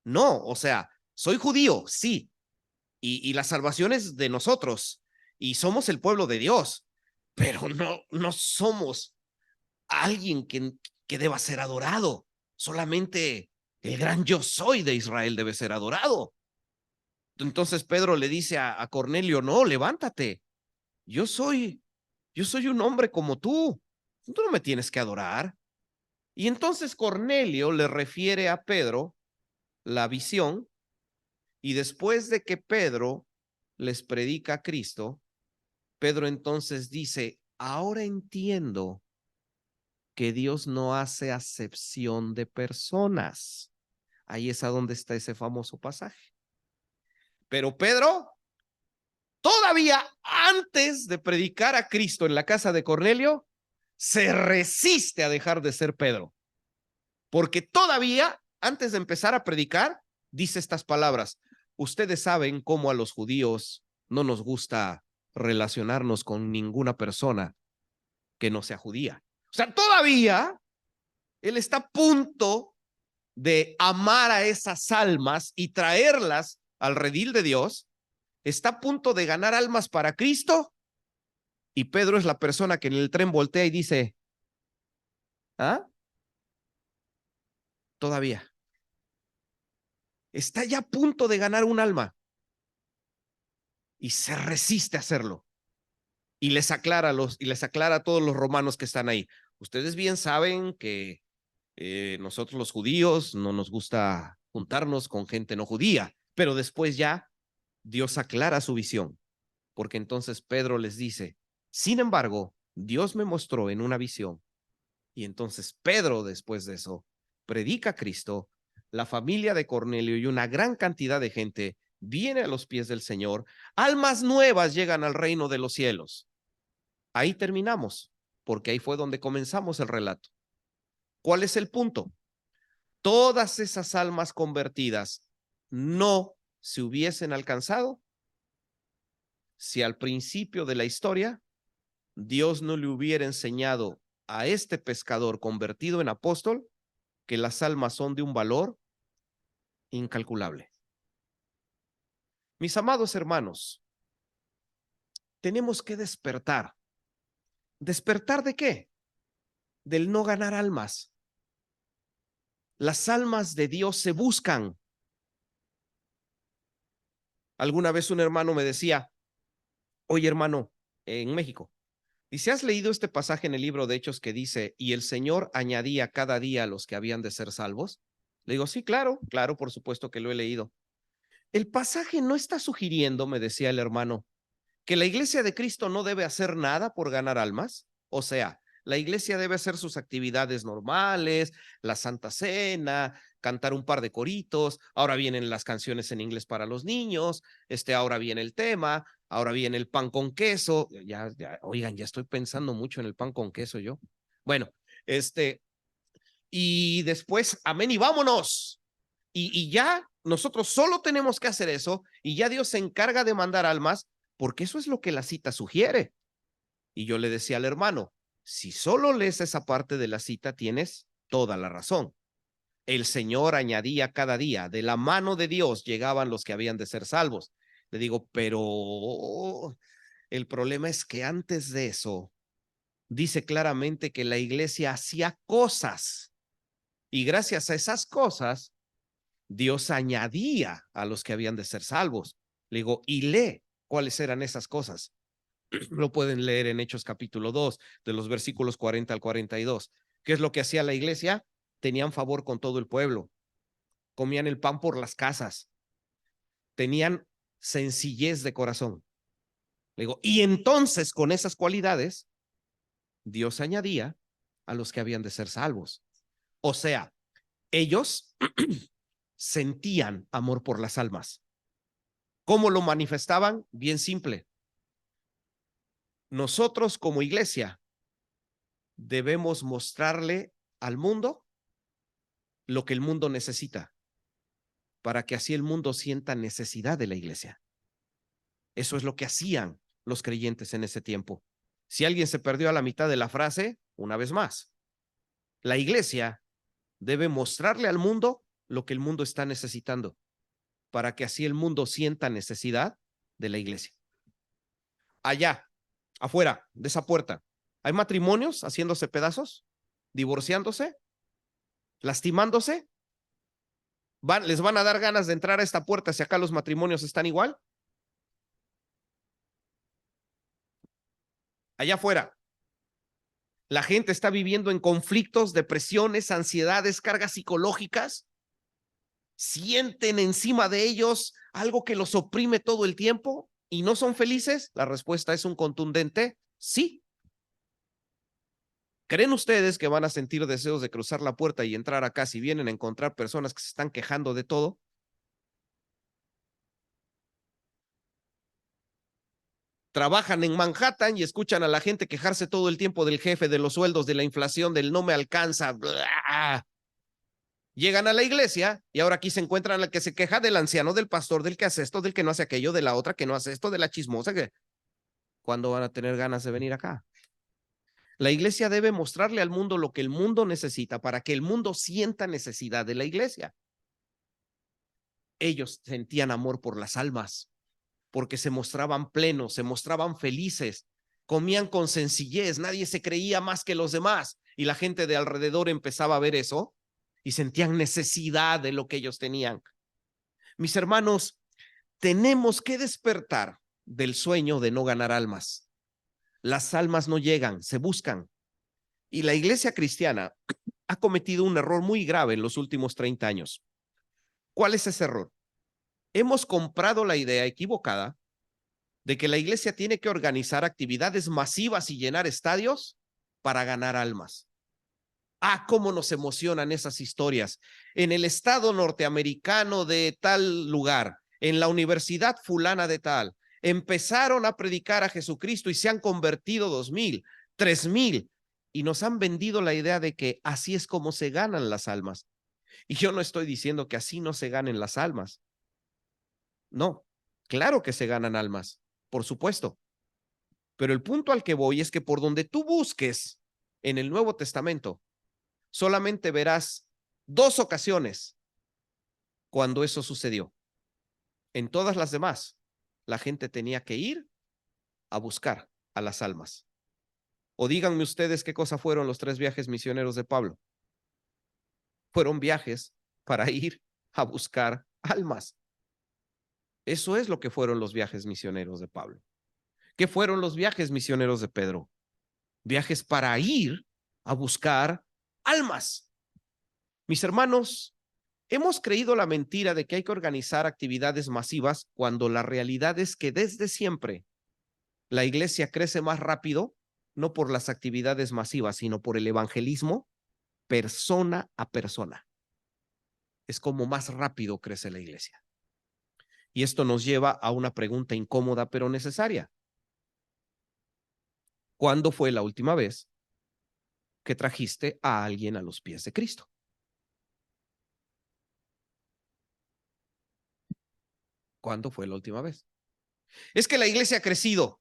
No, o sea, soy judío, sí, y la salvación es de nosotros y somos el pueblo de Dios, pero no somos alguien que deba ser adorado. Solamente el gran yo soy de Israel debe ser adorado. Entonces Pedro le dice a Cornelio, no, levántate, yo soy un hombre como tú no me tienes que adorar. Y entonces Cornelio le refiere a Pedro la visión y después de que Pedro les predica a Cristo, Pedro entonces dice, ahora entiendo que Dios no hace acepción de personas. Ahí es a donde está ese famoso pasaje. Pero Pedro, todavía antes de predicar a Cristo en la casa de Cornelio, se resiste a dejar de ser Pedro. Porque todavía, antes de empezar a predicar, dice estas palabras. Ustedes saben cómo a los judíos no nos gusta relacionarnos con ninguna persona que no sea judía. O sea, todavía él está a punto de amar a esas almas y traerlas al redil de Dios. Está a punto de ganar almas para Cristo. Y Pedro es la persona que en el tren voltea y dice, ¿ah? Todavía. Está ya a punto de ganar un alma. Y se resiste a hacerlo. Y les aclara a todos los romanos que están ahí. Ustedes bien saben que nosotros los judíos no nos gusta juntarnos con gente no judía, pero después ya Dios aclara su visión, porque entonces Pedro les dice, sin embargo, Dios me mostró en una visión, y entonces Pedro después de eso predica a Cristo, la familia de Cornelio y una gran cantidad de gente viene a los pies del Señor, almas nuevas llegan al reino de los cielos. Ahí terminamos, porque ahí fue donde comenzamos el relato. ¿Cuál es el punto? Todas esas almas convertidas no se hubiesen alcanzado si al principio de la historia Dios no le hubiera enseñado a este pescador convertido en apóstol que las almas son de un valor incalculable. Mis amados hermanos, tenemos que despertar. ¿Despertar de qué? Del no ganar almas. Las almas de Dios se buscan. Alguna vez un hermano me decía, oye hermano, en México, dice, ¿has leído este pasaje en el libro de Hechos que dice, y el Señor añadía cada día a los que habían de ser salvos? Le digo, sí, claro, por supuesto que lo he leído. El pasaje no está sugiriendo, me decía el hermano, que la iglesia de Cristo no debe hacer nada por ganar almas. O sea, la iglesia debe hacer sus actividades normales, la Santa Cena, cantar un par de coritos, ahora vienen las canciones en inglés para los niños, ahora viene el tema, ahora viene el pan con queso, oigan, ya estoy pensando mucho en el pan con queso yo. Bueno, y después, amén y vámonos. Y ya nosotros solo tenemos que hacer eso y ya Dios se encarga de mandar almas, porque eso es lo que la cita sugiere. Y yo le decía al hermano, si solo lees esa parte de la cita, tienes toda la razón. El Señor añadía cada día, de la mano de Dios llegaban los que habían de ser salvos. Le digo, pero el problema es que antes de eso, dice claramente que la iglesia hacía cosas y gracias a esas cosas, Dios añadía a los que habían de ser salvos. Le digo, y lee cuáles eran esas cosas. Lo pueden leer en Hechos capítulo 2, de los versículos 40 al 42. ¿Qué es lo que hacía la iglesia? Tenían favor con todo el pueblo, comían el pan por las casas, tenían sencillez de corazón. Le digo, y entonces con esas cualidades, Dios añadía a los que habían de ser salvos. O sea, ellos sentían amor por las almas. ¿Cómo lo manifestaban? Bien simple. Nosotros como iglesia debemos mostrarle al mundo lo que el mundo necesita, para que así el mundo sienta necesidad de la iglesia. Eso es lo que hacían los creyentes en ese tiempo. Si alguien se perdió a la mitad de la frase, una vez más, la iglesia debe mostrarle al mundo lo que el mundo está necesitando, para que así el mundo sienta necesidad de la iglesia. Allá, afuera de esa puerta, ¿hay matrimonios haciéndose pedazos, divorciándose, lastimándose? ¿Les van a dar ganas de entrar a esta puerta si acá los matrimonios están igual? Allá afuera, la gente está viviendo en conflictos, depresiones, ansiedades, cargas psicológicas. ¿Sienten encima de ellos algo que los oprime todo el tiempo y no son felices? La respuesta es un contundente sí. ¿Creen ustedes que van a sentir deseos de cruzar la puerta y entrar acá si vienen a encontrar personas que se están quejando de todo? Trabajan en Manhattan y escuchan a la gente quejarse todo el tiempo del jefe, de los sueldos, de la inflación, del no me alcanza. Blah. Llegan a la iglesia y ahora aquí se encuentran al que se queja del anciano, del pastor, del que hace esto, del que no hace aquello, de la otra que no hace esto, de la chismosa. ¿Cuándo van a tener ganas de venir acá? La iglesia debe mostrarle al mundo lo que el mundo necesita para que el mundo sienta necesidad de la iglesia. Ellos sentían amor por las almas, porque se mostraban plenos, se mostraban felices, comían con sencillez, nadie se creía más que los demás y la gente de alrededor empezaba a ver eso y sentían necesidad de lo que ellos tenían. Mis hermanos, tenemos que despertar del sueño de no ganar almas. Las almas no llegan, se buscan. Y la iglesia cristiana ha cometido un error muy grave en los últimos 30 años. ¿Cuál es ese error? Hemos comprado la idea equivocada de que la iglesia tiene que organizar actividades masivas y llenar estadios para ganar almas. Ah, cómo nos emocionan esas historias. En el estado norteamericano de tal lugar, en la universidad fulana de tal, empezaron a predicar a Jesucristo y se han convertido 2,000, 3,000 y nos han vendido la idea de que así es como se ganan las almas. Y yo no estoy diciendo que así no se ganen las almas. No, claro que se ganan almas, por supuesto. Pero el punto al que voy es que por donde tú busques en el Nuevo Testamento, solamente verás 2 ocasiones cuando eso sucedió. En todas las demás, la gente tenía que ir a buscar a las almas. O díganme ustedes qué cosa fueron los 3 viajes misioneros de Pablo. Fueron viajes para ir a buscar almas. Eso es lo que fueron los viajes misioneros de Pablo. ¿Qué fueron los viajes misioneros de Pedro? Viajes para ir a buscar almas. Mis hermanos, hemos creído la mentira de que hay que organizar actividades masivas cuando la realidad es que desde siempre la iglesia crece más rápido, no por las actividades masivas, sino por el evangelismo persona a persona. es como más rápido crece la iglesia. Y esto nos lleva a una pregunta incómoda pero necesaria. ¿Cuándo fue la última vez que trajiste a alguien a los pies de Cristo? ¿Cuándo fue la última vez? Es que la iglesia ha crecido.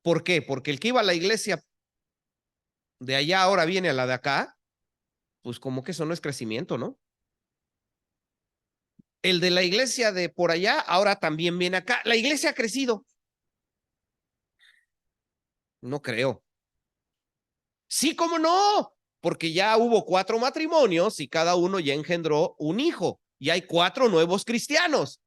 ¿Por qué? Porque el que iba a la iglesia de allá ahora viene a la de acá. Pues como que eso no es crecimiento, ¿no? El de la iglesia de por allá ahora también viene acá. La iglesia ha crecido. No creo. Sí, cómo no, porque ya hubo 4 matrimonios y cada uno ya engendró un hijo y hay 4 nuevos cristianos.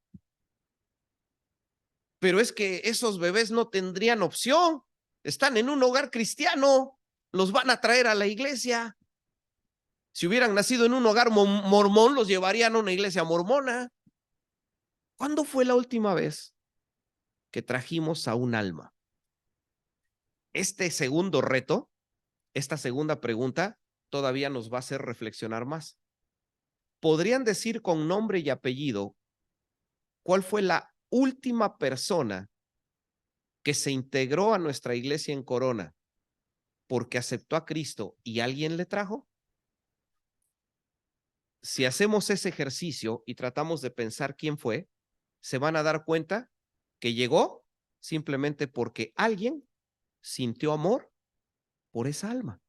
Pero es que esos bebés no tendrían opción. Están en un hogar cristiano. Los van a traer a la iglesia. Si hubieran nacido en un hogar mormón, los llevarían a una iglesia mormona. ¿Cuándo fue la última vez que trajimos a un alma? Este segundo reto, esta segunda pregunta, todavía nos va a hacer reflexionar más. ¿Podrían decir con nombre y apellido cuál fue la última persona que se integró a nuestra iglesia en Corona porque aceptó a Cristo y alguien le trajo? Si hacemos ese ejercicio y tratamos de pensar quién fue, se van a dar cuenta que llegó simplemente porque alguien sintió amor por esa alma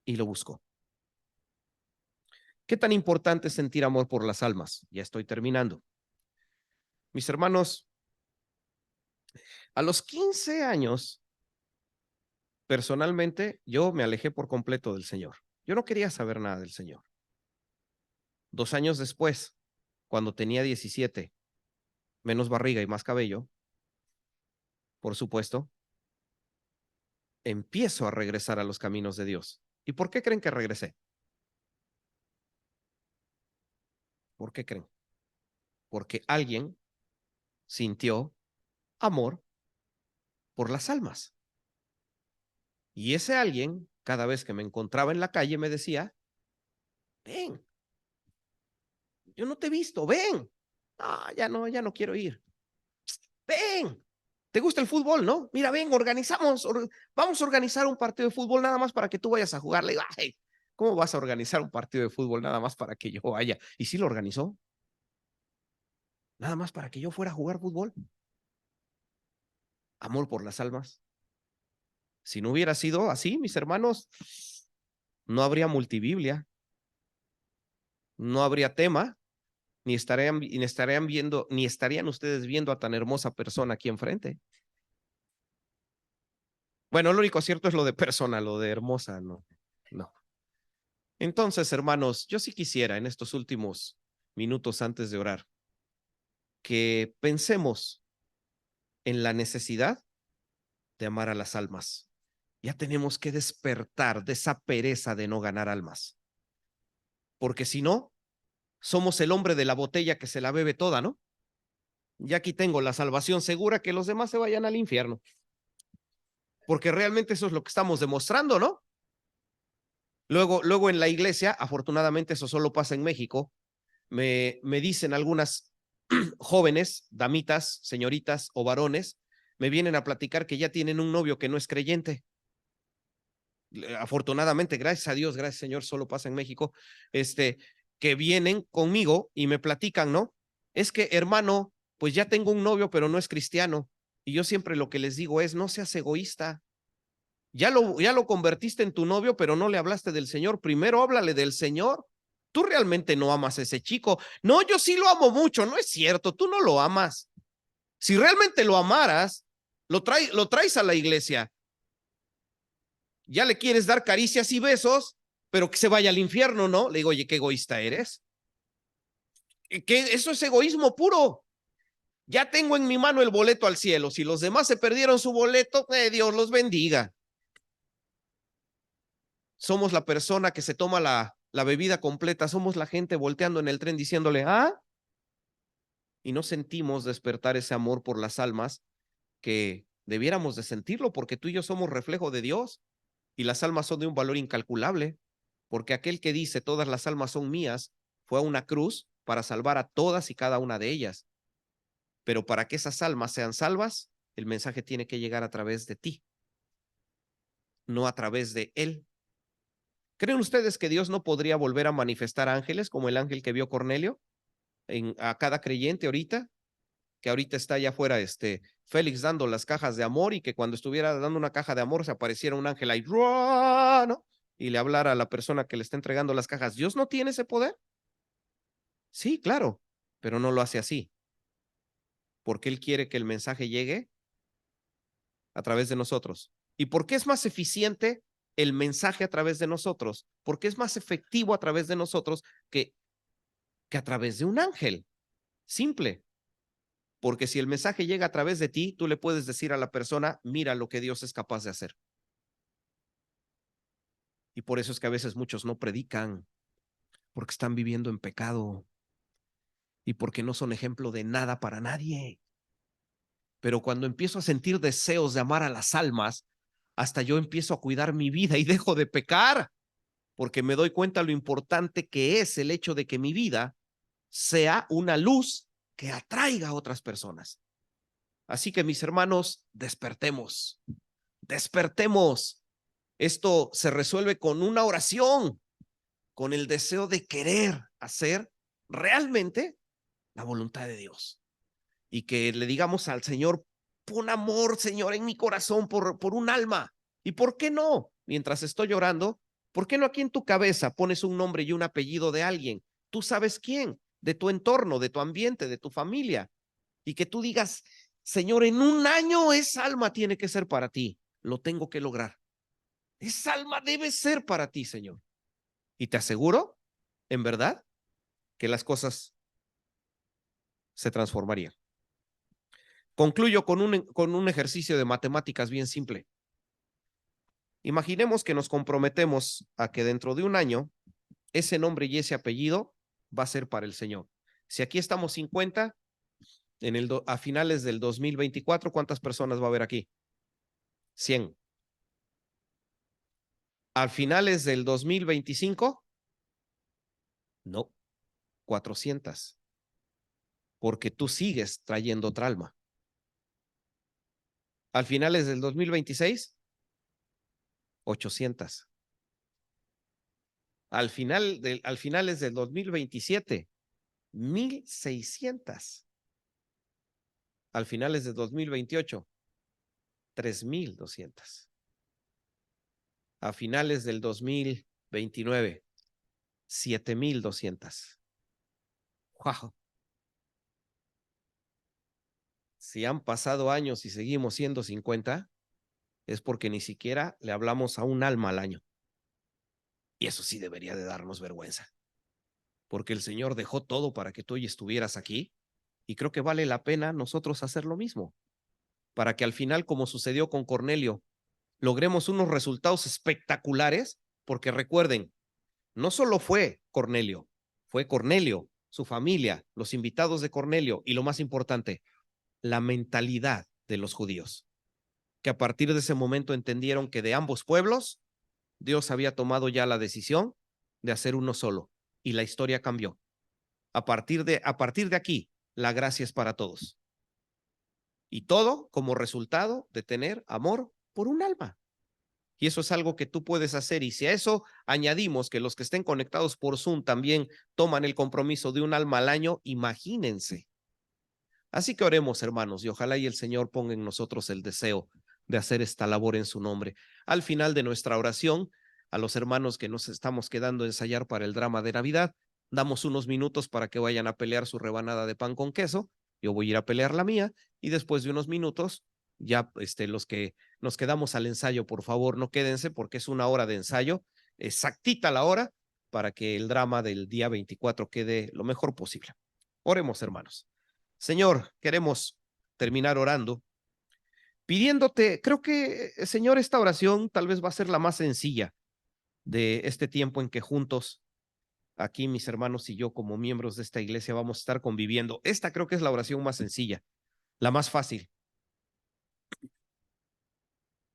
y lo buscó. ¿Qué tan importante es sentir amor por las almas? Ya estoy terminando. Mis hermanos, a los 15 años, personalmente, yo me alejé por completo del Señor. Yo no quería saber nada del Señor. 2 años después, cuando tenía 17, menos barriga y más cabello, por supuesto, empiezo a regresar a los caminos de Dios. ¿Y por qué creen que regresé? ¿Por qué creen? Porque alguien sintió amor por las almas. Y ese alguien, cada vez que me encontraba en la calle, me decía, ven, yo no te he visto, ven. Ah, ya no quiero ir. Ven, ¿te gusta el fútbol, no? Mira, ven, vamos a organizar un partido de fútbol nada más para que tú vayas a jugar. Le digo, ay, ¿cómo vas a organizar un partido de fútbol nada más para que yo vaya? Y sí lo organizó, nada más para que yo fuera a jugar fútbol. Amor por las almas. Si no hubiera sido así, mis hermanos, no habría multibiblia, no habría tema, ni estarían ustedes viendo a tan hermosa persona aquí enfrente. Bueno, lo único cierto es lo de persona, lo de hermosa, no, no. Entonces, hermanos, yo sí quisiera en estos últimos minutos antes de orar que pensemos en la necesidad de amar a las almas. Ya tenemos que despertar de esa pereza de no ganar almas, porque si no, somos el hombre de la botella que se la bebe toda, ¿no? Ya aquí tengo la salvación segura, que los demás se vayan al infierno, porque realmente eso es lo que estamos demostrando, ¿no? Luego en la iglesia, afortunadamente eso solo pasa en México, me dicen algunas jóvenes, damitas, señoritas o varones, me vienen a platicar que ya tienen un novio que no es creyente. Afortunadamente, gracias a Dios, gracias Señor, solo pasa en México, que vienen conmigo y me platican, ¿no? Es que, hermano, pues ya tengo un novio, pero no es cristiano. Y yo siempre lo que les digo es, no seas egoísta. Ya lo convertiste en tu novio, pero no le hablaste del Señor. Primero háblale del Señor. Tú realmente no amas a ese chico. No, yo sí lo amo mucho. No es cierto, tú no lo amas. Si realmente lo amaras, lo traes a la iglesia. Ya le quieres dar caricias y besos, pero que se vaya al infierno, ¿no? Le digo, oye, qué egoísta eres. Que eso es egoísmo puro. Ya tengo en mi mano el boleto al cielo. Si los demás se perdieron su boleto, Dios los bendiga. Somos la persona que se toma la bebida completa, somos la gente volteando en el tren diciéndole, ah, y no sentimos despertar ese amor por las almas que debiéramos de sentirlo, porque tú y yo somos reflejo de Dios y las almas son de un valor incalculable, porque aquel que dice todas las almas son mías fue a una cruz para salvar a todas y cada una de ellas. Pero para que esas almas sean salvas, el mensaje tiene que llegar a través de ti, no a través de él. ¿Creen ustedes que Dios no podría volver a manifestar ángeles como el ángel que vio Cornelio a cada creyente ahorita? Que ahorita está allá afuera Félix dando las cajas de amor, y que cuando estuviera dando una caja de amor se apareciera un ángel ahí, ¿no? Y le hablara a la persona que le está entregando las cajas. ¿Dios no tiene ese poder? Sí, claro, pero no lo hace así, porque Él quiere que el mensaje llegue a través de nosotros. ¿Y por qué es más eficiente el mensaje a través de nosotros? Porque es más efectivo a través de nosotros que a través de un ángel. Simple. Porque si el mensaje llega a través de ti, tú le puedes decir a la persona, mira lo que Dios es capaz de hacer. Y por eso es que a veces muchos no predican, porque están viviendo en pecado y porque no son ejemplo de nada para nadie. Pero cuando empiezo a sentir deseos de amar a las almas, hasta yo empiezo a cuidar mi vida y dejo de pecar, porque me doy cuenta lo importante que es el hecho de que mi vida sea una luz que atraiga a otras personas. Así que, mis hermanos, despertemos, despertemos. Esto se resuelve con una oración, con el deseo de querer hacer realmente la voluntad de Dios. Y que le digamos al Señor, pon amor, Señor, en mi corazón por un alma. ¿Y por qué no? Mientras estoy llorando, ¿por qué no aquí en tu cabeza pones un nombre y un apellido de alguien? Tú sabes quién, de tu entorno, de tu ambiente, de tu familia. Y que tú digas, Señor, en un año esa alma tiene que ser para ti. Lo tengo que lograr. Esa alma debe ser para ti, Señor. Y te aseguro, en verdad, que las cosas se transformarían. Concluyo con un ejercicio de matemáticas bien simple. Imaginemos que nos comprometemos a que dentro de un año ese nombre y ese apellido va a ser para el Señor. Si aquí estamos 50, a finales del 2024, ¿cuántas personas va a haber aquí? 100. A finales del 2025, no, 400, porque tú sigues trayendo otra alma. Al finales del 2026, 800. Al finales del 2027, 1,600. Al finales de 2028, 3,200. A finales del 2029, 7,200. ¡Wow! Si han pasado años y seguimos siendo 50, es porque ni siquiera le hablamos a un alma al año. Y eso sí debería de darnos vergüenza, porque el Señor dejó todo para que tú hoy estuvieras aquí, y creo que vale la pena nosotros hacer lo mismo, para que al final, como sucedió con Cornelio, logremos unos resultados espectaculares, porque recuerden, no solo fue Cornelio, su familia, los invitados de Cornelio y lo más importante, la mentalidad de los judíos, que a partir de ese momento entendieron que de ambos pueblos Dios había tomado ya la decisión de hacer uno solo, y la historia cambió. A partir de aquí, la gracia es para todos. Y todo como resultado de tener amor por un alma. Y eso es algo que tú puedes hacer. Y si a eso añadimos que los que estén conectados por Zoom también toman el compromiso de un alma al año, imagínense. Así que oremos, hermanos, y ojalá y el Señor ponga en nosotros el deseo de hacer esta labor en su nombre. Al final de nuestra oración, a los hermanos que nos estamos quedando a ensayar para el drama de Navidad, damos unos minutos para que vayan a pelear su rebanada de pan con queso. Yo voy a ir a pelear la mía, y después de unos minutos, ya los que nos quedamos al ensayo, por favor, no quédense, porque es una hora de ensayo, exactita la hora, para que el drama del día 24 quede lo mejor posible. Oremos, hermanos. Señor, queremos terminar orando, pidiéndote, creo que, Señor, esta oración tal vez va a ser la más sencilla de este tiempo en que juntos, aquí mis hermanos y yo como miembros de esta iglesia, vamos a estar conviviendo. Esta creo que es la oración más sencilla, la más fácil.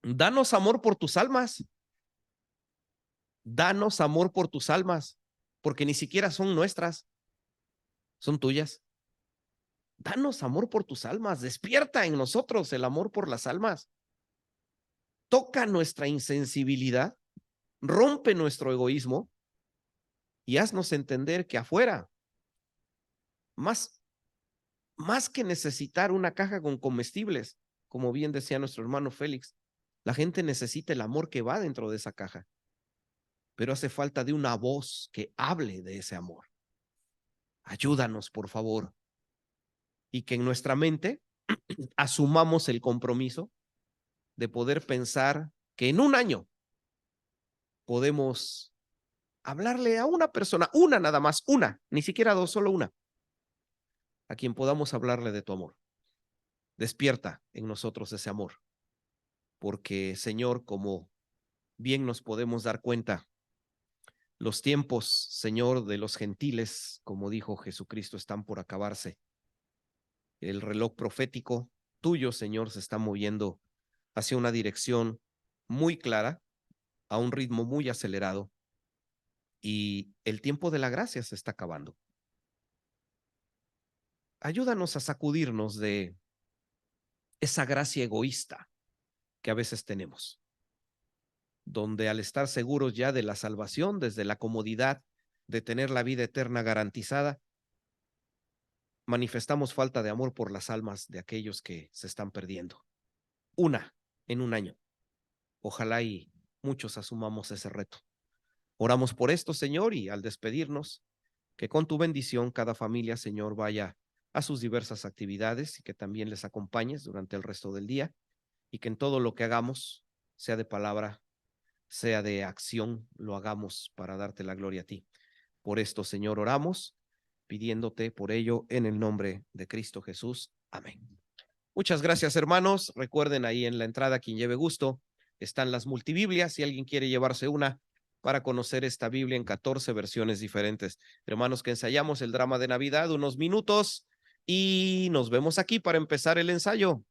Danos amor por tus almas. Danos amor por tus almas. porque ni siquiera son nuestras, son tuyas. Danos amor por tus almas, despierta en nosotros el amor por las almas. Toca nuestra insensibilidad, rompe nuestro egoísmo y haznos entender que afuera, más que necesitar una caja con comestibles, como bien decía nuestro hermano Félix, la gente necesita el amor que va dentro de esa caja, pero hace falta de una voz que hable de ese amor. Ayúdanos, por favor, y que en nuestra mente asumamos el compromiso de poder pensar que en un año podemos hablarle a una persona, una nada más, una, ni siquiera dos, solo una, a quien podamos hablarle de tu amor. Despierta en nosotros ese amor, porque Señor, como bien nos podemos dar cuenta, los tiempos, Señor, de los gentiles, como dijo Jesucristo, están por acabarse. El reloj profético tuyo, Señor, se está moviendo hacia una dirección muy clara, a un ritmo muy acelerado, y el tiempo de la gracia se está acabando. Ayúdanos a sacudirnos de esa gracia egoísta que a veces tenemos, donde al estar seguros ya de la salvación, desde la comodidad de tener la vida eterna garantizada, manifestamos falta de amor por las almas de aquellos que se están perdiendo. Una en un año. Ojalá y muchos asumamos ese reto. Oramos por esto, Señor, y al despedirnos, que con tu bendición cada familia, Señor, vaya a sus diversas actividades y que también les acompañes durante el resto del día y que en todo lo que hagamos, sea de palabra, sea de acción, lo hagamos para darte la gloria a ti. Por esto, Señor, oramos, pidiéndote por ello en el nombre de Cristo Jesús. Amén. Muchas gracias, hermanos. Recuerden ahí en la entrada, quien lleve gusto, están las multibiblias. Si alguien quiere llevarse una para conocer esta Biblia en 14 versiones diferentes. Hermanos, que ensayamos el drama de Navidad unos minutos y nos vemos aquí para empezar el ensayo.